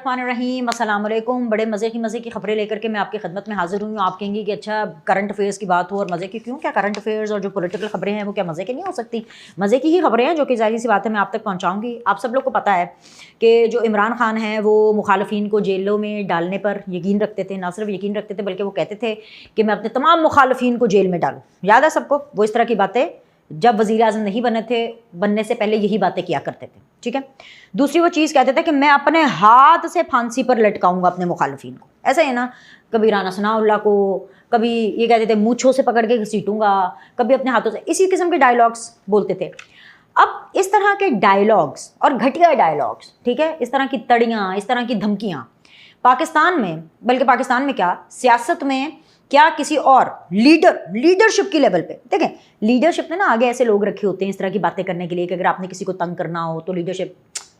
बिस्मिल्लाहिर्रहमानिर्रहीम, अस्सलाम वालेकुम। बड़े मज़े की खबरें लेकर के मैं आपकी खिदमत में हाजिर हुई हूँ। आप कहेंगे कि अच्छा करंट अफेयर्स की बात हो और मज़े की क्यों, क्या करंट अफेयर्स और जो पॉलिटिकल खबरें हैं वो क्या मज़े की नहीं हो सकती? मज़े की ही खबरें हैं जो कि ज़ाहिर सी बात है मैं आप तक पहुँचाऊँगी। आप सब लोग को पता है कि जो इमरान खान हैं वो मुखालफिन को जेलों में डालने पर यकीन रखते थे, ना सिर्फ यकीन रखते थे बल्कि वो कहते थे कि मैं अपने तमाम मुखालफिन को जेल में डालूँ। याद है सबको वो इस तरह की बातें जब वज़ीर आज़म नहीं बनने से पहले यही बातें किया करते थे, ठीक है। दूसरी वो चीज़ कहते थे कि मैं अपने हाथ से फांसी पर लटकाऊंगा अपने मुखालफिन को। ऐसा है ना, कभी राना सनाउल्लाह को, कभी ये कहते थे मूंछों से पकड़ के घसीटूंगा, कभी अपने हाथों से, इसी किस्म के डायलॉग्स बोलते थे। अब इस तरह के डायलॉग्स और घटिया डायलॉग्स, ठीक है, इस तरह की तड़ियाँ, इस तरह की धमकियाँ पाकिस्तान में, बल्कि पाकिस्तान में क्या सियासत में क्या किसी और लीडरशिप की लेवल पे, देखें लीडरशिप में ना आगे ऐसे लोग रखे होते हैं इस तरह की बातें करने के लिए कि अगर आपने किसी को तंग करना हो तो लीडरशिप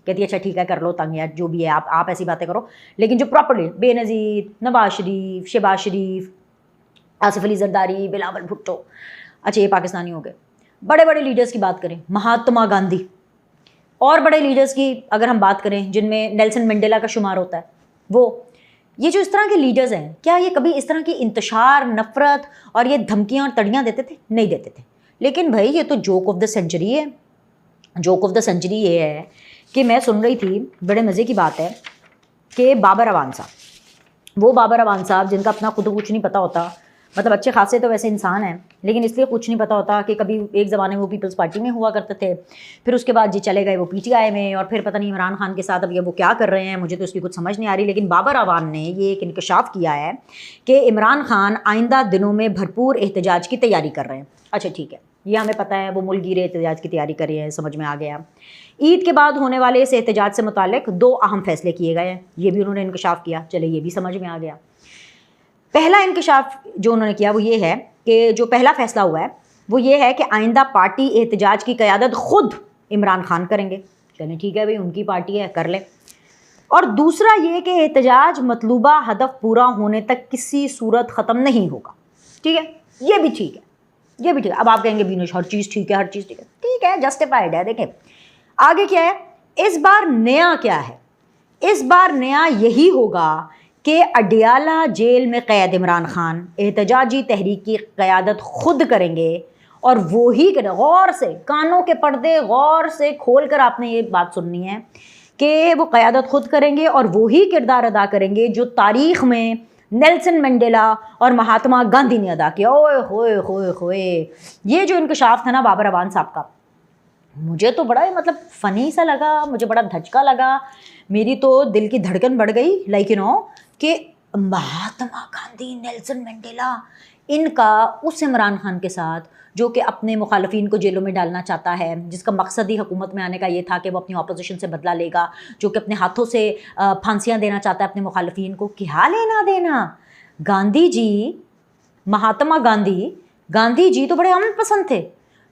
कहती है अच्छा ठीक है कर लो तंग, यार जो भी है आप ऐसी बातें करो। लेकिन जो प्रॉपरली बेनज़ीर, नवाज शरीफ, शहबाज शरीफ, आसिफ अली जरदारी, बिलावल भुट्टो, अच्छा ये पाकिस्तानी हो गए। बड़े बड़े लीडर्स की बात करें, महात्मा गांधी, और बड़े लीडर्स की अगर हम बात करें जिनमें नेल्सन मंडेला का शुमार होता है, वो ये जो इस तरह के लीडर्स हैं, क्या ये कभी इस तरह की इंतशार, नफरत और ये धमकियाँ और तड़ियाँ देते थे? नहीं देते थे। लेकिन भाई ये तो जोक ऑफ द सेंचुरी है। जोक ऑफ द सेंचुरी ये है कि मैं सुन रही थी, बड़े मज़े की बात है कि बाबर अवान साहब, वो बाबर अवान साहब जिनका अपना खुद कुछ नहीं पता होता, मतलब अच्छे खासे तो वैसे इंसान हैं लेकिन इसलिए कुछ नहीं पता होता कि कभी एक ज़माने में वो पीपल्स पार्टी में हुआ करते थे, फिर उसके बाद जी चले गए वो पीटीआई में, और फिर पता नहीं इमरान खान के साथ अब ये वो क्या कर रहे हैं, मुझे तो इसकी कुछ समझ नहीं आ रही। लेकिन बाबर अवान ने ये एक इंकशाफ किया है कि इमरान खान आइंदा दिनों में भरपूर एहतजाज की तैयारी कर रहे हैं। अच्छा ठीक है, ये हमें पता है, वो मुल्क गिरे एहतजाज की तैयारी कर रहे हैं, समझ में आ गया। ईद के बाद होने वाले इस एहतजाज से मुताल्लिक 2 अहम फैसले किए गए हैं, ये भी उन्होंने इंकशाफ किया, चले ये भी समझ में आ गया। पहला इंकशाफ जो उन्होंने किया वो ये है कि जो पहला फैसला हुआ है वो ये है कि आइंदा पार्टी एहतजाज की क़यादत खुद इमरान खान करेंगे। चलें ठीक है भाई, उनकी पार्टी है, कर ले। और दूसरा ये कि एहतजाज मतलूबा हदफ पूरा होने तक किसी सूरत ख़त्म नहीं होगा। ठीक है, ये भी ठीक है, ये भी ठीक है। अब आप कहेंगे बीनुश हर चीज़ ठीक है, हर चीज़ ठीक है, जस्टिफाइड है। देखें आगे क्या है, इस बार नया क्या है, इस बार नया यही होगा कि अडियाला जेल में कैद इमरान खान एहतजाजी तहरीक की क़यादत खुद करेंगे, और वो ही गौर से, कानों के पर्दे गौर से खोल कर आपने ये बात सुननी है कि वो क़यादत खुद करेंगे और वो ही किरदार अदा करेंगे जो तारीख़ में नेल्सन मंडेला और महात्मा गांधी ने अदा किया। ओए होए होए होए, ये जो इंकशाफ था ना बाबर अवान साहब का, मुझे तो बड़ा मतलब फ़नी सा लगा, मुझे बड़ा धचका लगा, मेरी तो दिल की धड़कन बढ़ गई। लाइक यू नो कि महात्मा गांधी, नेल्सन मंडेला, इनका उस इमरान खान के साथ जो कि अपने मुखालफिन को जेलों में डालना चाहता है, जिसका मकसद ही हुकूमत में आने का ये था कि वो अपनी अपोजिशन से बदला लेगा, जो कि अपने हाथों से फांसियाँ देना चाहता है अपने मुखालफिन को, क्या लेना देना। गांधी जी, महात्मा गांधी जी तो बड़े अमन पसंद थे।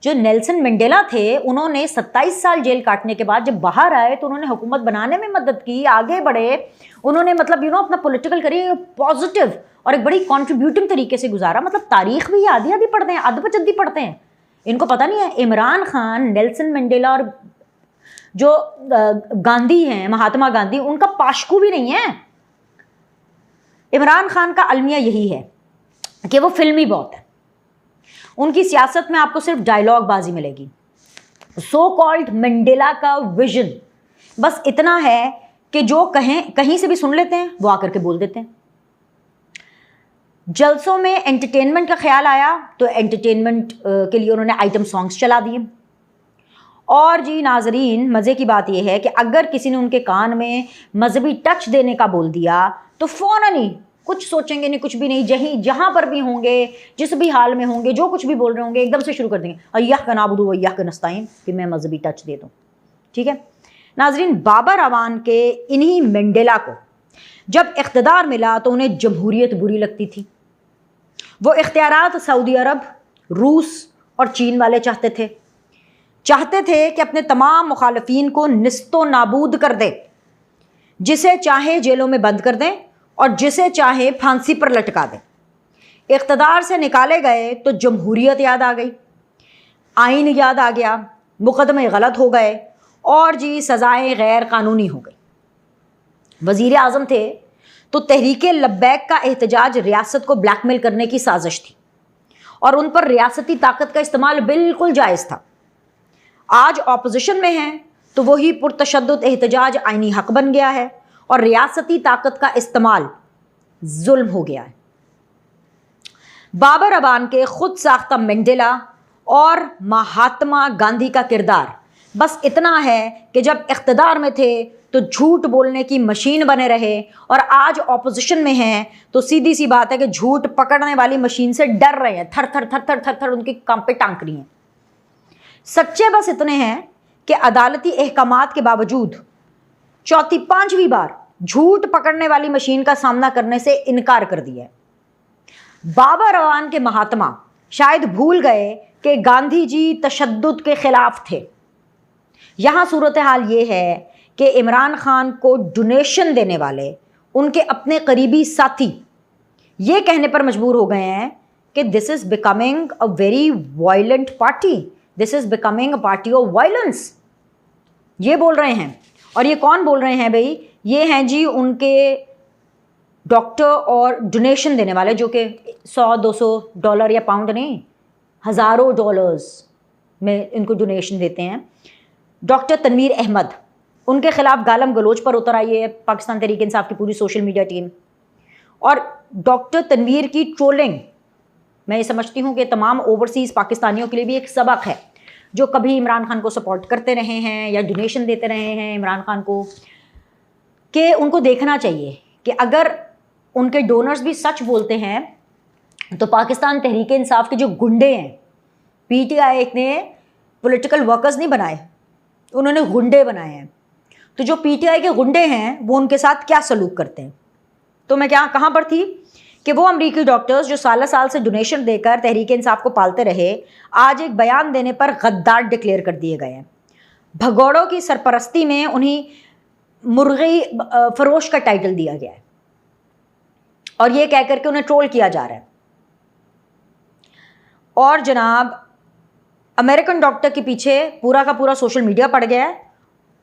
जो नेल्सन मंडेला थे उन्होंने 27 साल जेल काटने के बाद जब बाहर आए तो उन्होंने हुकूमत बनाने में मदद की, आगे बढ़े, उन्होंने मतलब अपना पॉलिटिकल करियर पॉजिटिव और एक बड़ी कॉन्ट्रीब्यूटिंग तरीके से गुजारा। मतलब तारीख भी आधी आधी पढ़ते हैं, अदबजद्दी पढ़ते हैं, इनको पता नहीं है इमरान खान, नेल्सन मंडेला और जो गांधी हैं, महात्मा गांधी, उनका पाशकू भी नहीं है। इमरान खान का अलमिया यही है कि वो फिल्मी बहुत है, उनकी सियासत में आपको सिर्फ डायलॉग बाजी मिलेगी। सो कॉल्ड मंडेला का विजन बस इतना है कि जो कहीं से भी सुन लेते हैं वो आकर के बोल देते हैं। जलसों में एंटरटेनमेंट का ख्याल आया तो एंटरटेनमेंट के लिए उन्होंने आइटम सॉन्ग्स चला दिए। और जी नाजरीन, मज़े की बात यह है कि अगर किसी ने उनके कान में मजहबी टच देने का बोल दिया तो फ़ौरन ही कुछ सोचेंगे नहीं, कुछ भी नहीं, जहाँ पर भी होंगे, जिस भी हाल में होंगे, जो कुछ भी बोल रहे होंगे, एकदम से शुरू कर देंगे अय्याह का नाबुदु व अय्याह का नस्ताइन, कि मैं मजहबी टच दे दूँ। ठीक है नाजरीन, बाबर अवान के इन्हीं मंडेला को जब इख्तिदार मिला तो उन्हें जमहूरियत बुरी लगती थी। वो इख्तियारात सऊदी अरब, रूस और चीन वाले चाहते थे कि अपने तमाम मुखालफिन को निस्तो नाबूद कर दे, जिसे चाहे जेलों में बंद कर दें और जिसे चाहे फांसी पर लटका दें। इख्तिदार से निकाले गए तो जमहूरियत याद आ गई, आइन याद आ गया, मुकदमे गलत हो गए और जी सज़ाएँ गैर कानूनी हो गई। वज़ीर आज़म थे, तो तहरीक लब्बैक का एहतजाज रियासत को ब्लैकमेल करने की साजिश थी और उन पर रियासती ताकत का इस्तेमाल बिल्कुल जायज़ था। आज ऑपोजिशन में हैं तो वही पुरतशद्दुद एहतजाज आईनी हक बन गया है और रियासती ताकत का इस्तेमाल जुल्म हो गया है। बाबर अबान के खुद साख्ता मंडेला और महात्मा गांधी का किरदार बस इतना है कि जब इख्तिदार में थे तो झूठ बोलने की मशीन बने रहे और आज ऑपोजिशन में हैं तो सीधी सी बात है कि झूठ पकड़ने वाली मशीन से डर रहे हैं, थर थर थर थर थर थर उनकी कांपे टांक रही हैं। सच्चे बस इतने हैं कि अदालती अहकामात के बावजूद चौथी पांचवी बार झूठ पकड़ने वाली मशीन का सामना करने से इनकार कर दिया है। बाबर अवान के महात्मा शायद भूल गए कि गांधी जी तशद्दुद के खिलाफ थे। यहाँ सूरत हाल ये है कि इमरान खान को डोनेशन देने वाले उनके अपने करीबी साथी ये कहने पर मजबूर हो गए हैं कि this is becoming a very violent party, this is becoming a party of violence, ये बोल रहे हैं। और ये कौन बोल रहे हैं भाई? ये हैं जी उनके डॉक्टर और डोनेशन देने वाले, जो कि $100-200 या पाउंड नहीं, हज़ारों डॉलर्स में इनको डोनेशन देते हैं। डॉक्टर तनवीर अहमद, उनके खिलाफ गालम गलोच पर उतर आई है पाकिस्तान तहरीक इंसाफ की पूरी सोशल मीडिया टीम। और डॉक्टर तनवीर की ट्रोलिंग मैं ये समझती हूँ कि तमाम ओवरसीज़ पाकिस्तानियों के लिए भी एक सबक है, जो कभी इमरान खान को सपोर्ट करते रहे हैं या डोनेशन देते रहे हैं इमरान खान को, कि उनको देखना चाहिए कि अगर उनके डोनर्स भी सच बोलते हैं तो पाकिस्तान तहरीक इंसाफ के जो गुंडे हैं, पीटीआई ने पॉलिटिकल वर्कर्स नहीं बनाए, उन्होंने गुंडे बनाए हैं, तो जो पीटीआई के गुंडे हैं वो उनके साथ क्या सलूक करते हैं। तो मैं कहाँ पर थी कि वो अमरीकी डॉक्टर्स जो साल साल से डोनेशन देकर तहरीक इंसाफ को पालते रहे, आज एक बयान देने पर गद्दार डिक्लेयर कर दिए गए हैं। भगौड़ों की सरपरस्ती में उन्हें मुर्गी फरोश का टाइटल दिया गया है और ये कह करके उन्हें ट्रोल किया जा रहा है। और जनाब अमेरिकन डॉक्टर के पीछे पूरा का पूरा सोशल मीडिया पड़ गया है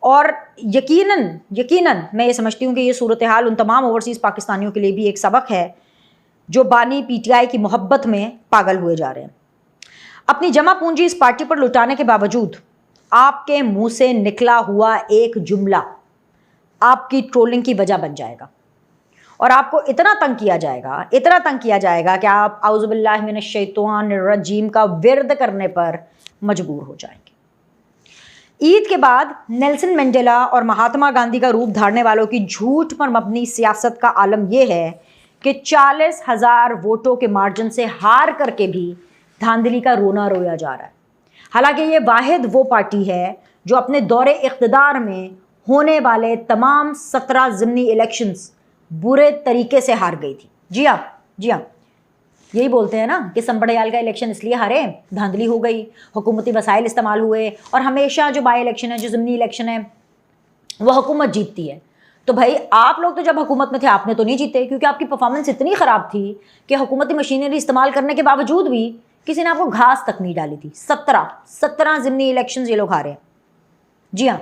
और यकीनन मैं ये समझती हूँ कि ये सूरत हाल उन तमाम ओवरसीज़ पाकिस्तानियों के लिए भी एक सबक है जो बानी पीटीआई की मोहब्बत में पागल हुए जा रहे हैं। अपनी जमा पूंजी इस पार्टी पर लुटाने के बावजूद आपके मुंह से निकला हुआ एक जुमला आपकी ट्रोलिंग की वजह बन जाएगा और आपको इतना तंग किया जाएगा कि आप औज़ुबिल्लाहि मिनश शैतानिर रजीम का विर्द करने पर मजबूर हो जाएंगे। ईद के बाद नेल्सन मंडेला और महात्मा गांधी का रूप धारने वालों की झूठ पर मबनी सियासत का आलम यह है कि 40,000 वोटों के मार्जिन से हार करके भी धांधली का रोना रोया जा रहा है। हालांकि ये वाहिद वो पार्टी है जो अपने दौरे इख्तिदार में होने वाले तमाम 17 ज़िमनी इलेक्शंस बुरे तरीके से हार गई थी। जी हाँ, यही बोलते हैं ना कि संबड़याल का इलेक्शन इसलिए हारे, धांधली हो गई, हुकूमती वसाइल इस्तेमाल हुए और हमेशा जो बाई इलेक्शन है, जो ज़िमनी इलेक्शन है, वह हुकूमत जीतती है। तो भाई आप लोग तो जब हुकूमत में थे आपने तो नहीं जीते, क्योंकि आपकी परफॉर्मेंस इतनी ख़राब थी कि हुकूमती मशीनरी इस्तेमाल करने के बावजूद भी किसी ने आपको घास तक नहीं डाली थी। 17 ज़िमनी इलेक्शन ये लोग हारे। जी हाँ,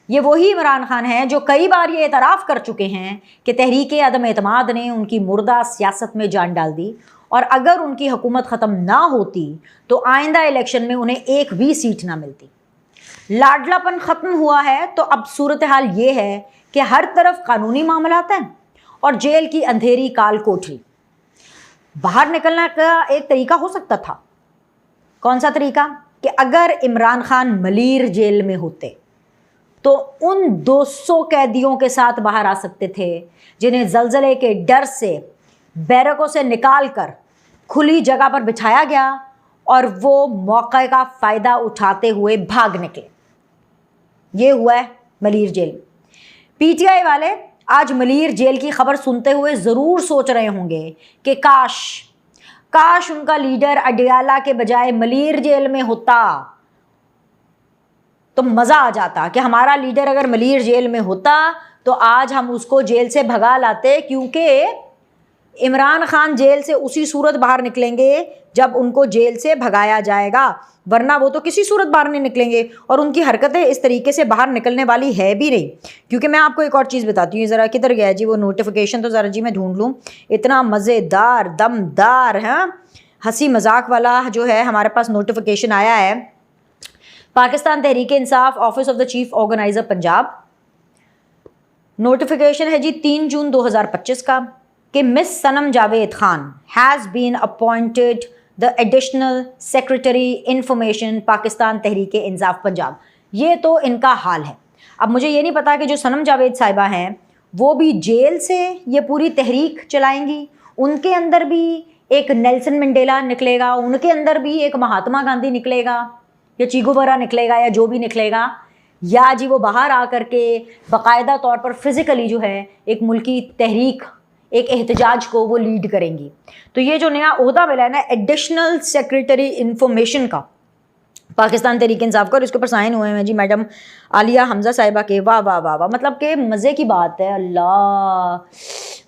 ये वही इमरान खान है जो कई बार ये एतराफ़ कर चुके हैं कि तहरीक अदम एतमाद ने उनकी मुर्दा सियासत में जान डाल दी और अगर उनकी हुकूमत ख़त्म ना होती तो आइंदा इलेक्शन में उन्हें एक भी सीट ना मिलती। लाडलापन ख़त्म हुआ है तो अब सूरत हाल ये है कि हर तरफ कानूनी मामलात हैं और जेल की अंधेरी काल कोठरी। बाहर निकलने का एक तरीका हो सकता था। कौन सा तरीका? कि अगर इमरान खान मलीर जेल में होते तो उन 200 कैदियों के साथ बाहर आ सकते थे जिन्हें ज़लज़ले के डर से बैरकों से निकाल कर खुली जगह पर बिठाया गया और वो मौके का फ़ायदा उठाते हुए भाग निकले। ये हुआ है मलीर जेल। पीटीआई वाले आज मलीर जेल की खबर सुनते हुए ज़रूर सोच रहे होंगे कि काश उनका लीडर अडियाला के बजाय मलीर जेल में होता तो मज़ा आ जाता, कि हमारा लीडर अगर मलीर जेल में होता तो आज हम उसको जेल से भगा लाते, क्योंकि عمران خان جیل سے اسی صورت باہر نکلیں گے جب ان کو جیل سے بھگایا جائے گا، ورنہ وہ تو کسی صورت باہر نہیں نکلیں گے، اور ان کی حرکتیں اس طریقے سے باہر نکلنے والی ہے بھی نہیں۔ کیونکہ میں آپ کو ایک اور چیز بتاتی ہوں، ذرا کدھر گیا جی وہ نوٹیفیکیشن، تو ذرا جی میں ڈھونڈ لوں، اتنا مزیدار دمدار ہنسی مذاق والا جو ہے ہمارے پاس نوٹیفیکیشن آیا ہے Pakistan Tehreek Insaf office of the chief organiser Punjab. Notification ہے جی 3 جون 2025 کا کہ miss Sanam Javed Khan has been appointed the additional secretary information Pakistan Tehreek Insaf Punjab. یہ تو ان کا حال ہے۔ اب مجھے یہ نہیں پتا کہ جو صنم جاوید صاحبہ ہیں وہ بھی جیل سے یہ پوری تحریک چلائیں گی، ان کے اندر بھی ایک نیلسن منڈیلا نکلے گا، ان کے اندر بھی ایک مہاتما گاندھی نکلے گا یا چیگوبرا نکلے گا یا جو بھی نکلے گا، یا جی وہ باہر آ کر کے باقاعدہ طور پر فزیکلی جو ہے ایک ملکی تحریک، ایک احتجاج کو وہ لیڈ کریں گی۔ تو یہ جو نیا عہدہ ملا ہے نا ایڈیشنل سیکریٹری انفارمیشن کا پاکستان تحریک انصاف کا، اور اس کے اوپر سائن ہوئے ہیں جی میڈم عالیہ حمزہ صاحبہ کے۔ واہ واہ واہ واہ، مطلب کہ مزے کی بات ہے۔ اللہ،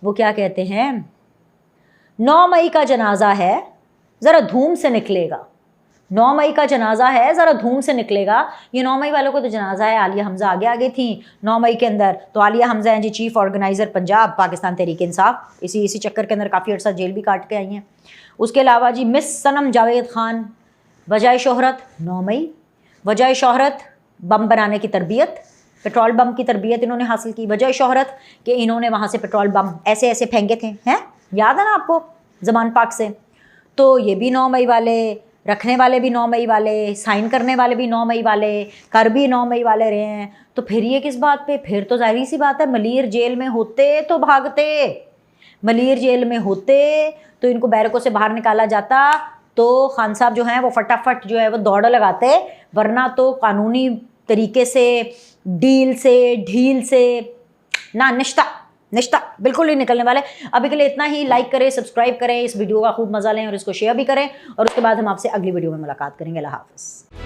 وہ کیا کہتے ہیں، 9 مئی کا جنازہ ہے ذرا دھوم سے نکلے گا، 9 مئی کا جنازہ ہے ذرا دھوم سے نکلے گا۔ یہ 9 مئی والوں کو تو جنازہ ہے، عالیہ حمزہ آگے تھیں 9 مئی کے اندر، تو عالیہ حمزہ ہیں جی چیف آرگنائزر پنجاب پاکستان تحریک انصاف، اسی چکر کے اندر کافی عرصہ جیل بھی کاٹ کے آئی ہیں۔ اس کے علاوہ جی مس صنم جاوید خان، وجہ شہرت 9 مئی، وجہ شہرت بم بنانے کی تربیت، پیٹرول بم کی تربیت انہوں نے حاصل کی، وجہ شہرت کہ انہوں نے وہاں سے پیٹرول بم ایسے ایسے پھینکے تھے، ہیں یاد ہے نا آپ کو زمان پاک سے۔ تو یہ بھی 9 مئی والے، رکھنے والے بھی 9 مئی والے، سائن کرنے والے بھی 9 مئی والے، کر بھی 9 مئی والے رہے ہیں۔ تو پھر یہ کس بات پہ، پھر تو ظاہری سی بات ہے ملیر جیل میں ہوتے تو بھاگتے، ملیر جیل میں ہوتے تو ان کو بیرکوں سے باہر نکالا جاتا تو خان صاحب جو ہیں وہ فٹافٹ جو ہے وہ دوڑ لگاتے، ورنہ تو قانونی طریقے سے ڈیل سے ڈھیل سے نہ نشتہ بالکل نہیں نکلنے والے۔ ابھی کے لیے اتنا ہی، لائک کریں، سبسکرائب کریں، اس ویڈیو کا خوب مزہ لیں اور اس کو شیئر بھی کریں، اور اس کے بعد ہم آپ سے اگلی ویڈیو میں ملاقات کریں گے۔ اللہ حافظ۔